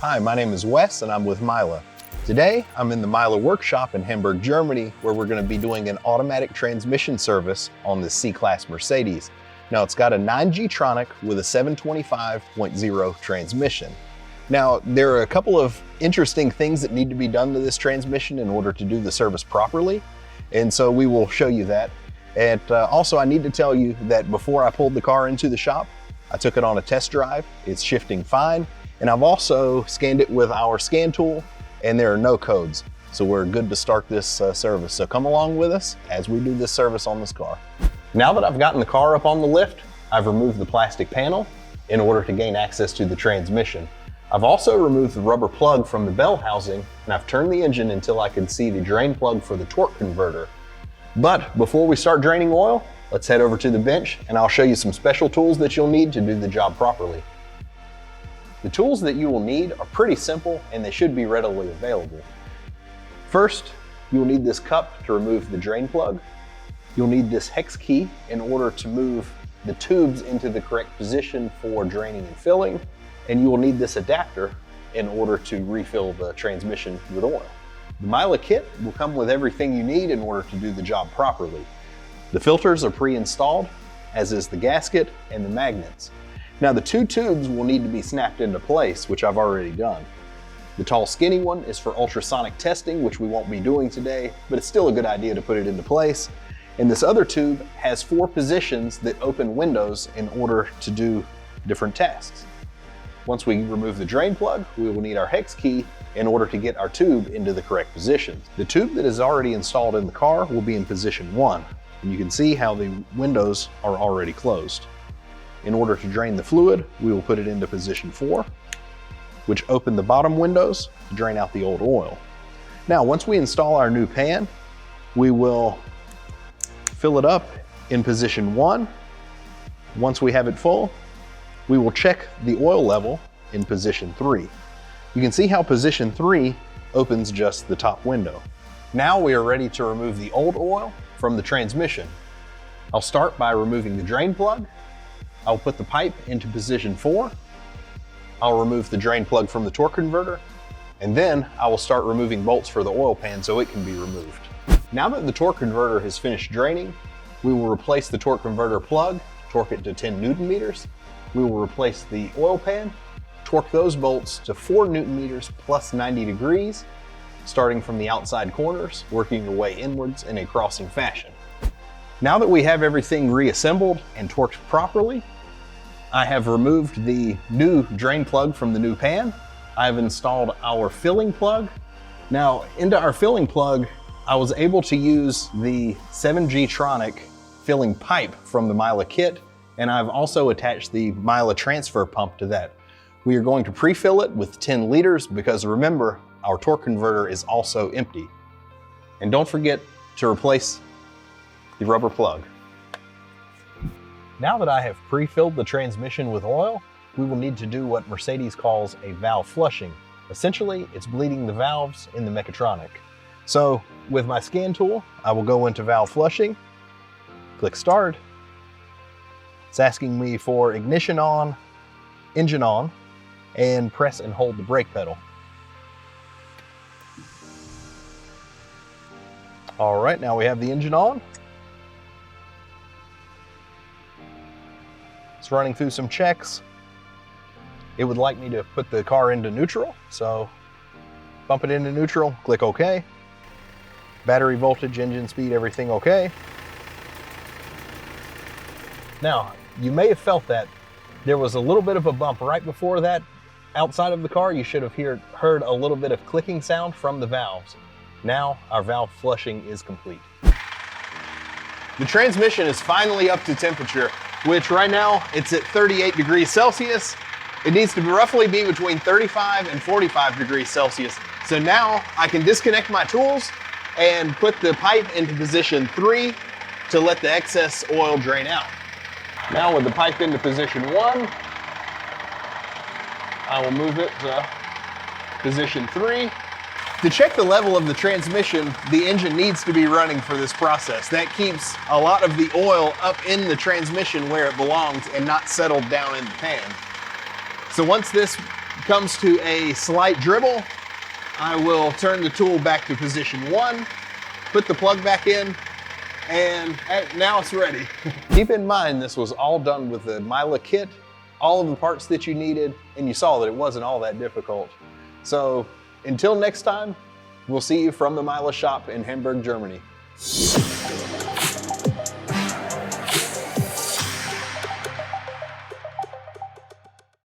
Hi, my name is Wes and I'm with MEYLE. Today, I'm in the MEYLE workshop in Hamburg, Germany, where we're going to be doing an automatic transmission service on the C-Class Mercedes. Now, it's got a 9 G-Tronic with a 725.0 transmission. Now, there are a couple of interesting things that need to be done to this transmission in order to do the service properly, and so we will show you that. And also, I need to tell you that before I pulled the car into the shop, I took it on a test drive. It's shifting fine, and I've also scanned it with our scan tool, and there are no codes. So we're good to start this service. So come along with us as we do this service on this car. Now that I've gotten the car up on the lift, I've removed the plastic panel in order to gain access to the transmission. I've also removed the rubber plug from the bell housing, and I've turned the engine until I can see the drain plug for the torque converter. But before we start draining oil, let's head over to the bench and I'll show you some special tools that you'll need to do the job properly. The tools that you will need are pretty simple and they should be readily available. First, you will need this cup to remove the drain plug. You'll need this hex key in order to move the tubes into the correct position for draining and filling. And you will need this adapter in order to refill the transmission with oil. The MEYLE kit will come with everything you need in order to do the job properly. The filters are pre-installed, as is the gasket and the magnets. Now the two tubes will need to be snapped into place, which I've already done. The tall skinny one is for ultrasonic testing, which we won't be doing today, but it's still a good idea to put it into place. And this other tube has 4 positions that open windows in order to do different tasks. Once we remove the drain plug, we will need our hex key in order to get our tube into the correct position. The tube that is already installed in the car will be in position 1, and you can see how the windows are already closed. In order to drain the fluid, we will put it into position 4, which open the bottom windows to drain out the old oil. Now, once we install our new pan, we will fill it up in position 1. Once we have it full, we will check the oil level in position 3. You can see how position 3 opens just the top window. Now we are ready to remove the old oil from the transmission. I'll start by removing the drain plug. I'll put the pipe into position 4. I'll remove the drain plug from the torque converter, and then I will start removing bolts for the oil pan so it can be removed. Now that the torque converter has finished draining, we will replace the torque converter plug, torque it to 10 Newton meters. We will replace the oil pan, torque those bolts to 4 Newton meters plus 90 degrees, starting from the outside corners, working your way inwards in a crossing fashion. Now that we have everything reassembled and torqued properly, I have removed the new drain plug from the new pan. I have installed our filling plug. Now, into our filling plug, I was able to use the 7 G-Tronic filling pipe from the MEYLE kit, and I've also attached the MEYLE transfer pump to that. We are going to pre-fill it with 10 liters because remember, our torque converter is also empty. And don't forget to replace the rubber plug. Now that I have pre-filled the transmission with oil, we will need to do what Mercedes calls a valve flushing. Essentially, it's bleeding the valves in the mechatronic. So with my scan tool, I will go into valve flushing, click start. It's asking me for ignition on, engine on, and press and hold the brake pedal. All right, now we have the engine on. It's running through some checks. It would like me to put the car into neutral, so bump it into neutral, click OK. Battery voltage, engine speed, everything okay. Now, you may have felt that there was a little bit of a bump right before that. Outside of the car, you should have heard a little bit of clicking sound from the valves. Now, our valve flushing is complete. The transmission is finally up to temperature, which right now it's at 38 degrees Celsius. It needs to roughly be between 35 and 45 degrees Celsius. So now I can disconnect my tools and put the pipe into position 3 to let the excess oil drain out. Now with the pipe into position 1, I will move it to position 3. To check the level of the transmission, the engine needs to be running for this process. That keeps a lot of the oil up in the transmission where it belongs and not settled down in the pan. So once this comes to a slight dribble, I will turn the tool back to position 1, put the plug back in, and now it's ready. Keep in mind, this was all done with the MEYLE kit, all of the parts that you needed, and you saw that it wasn't all that difficult. So until next time, we'll see you from the MEYLE shop in Hamburg, Germany.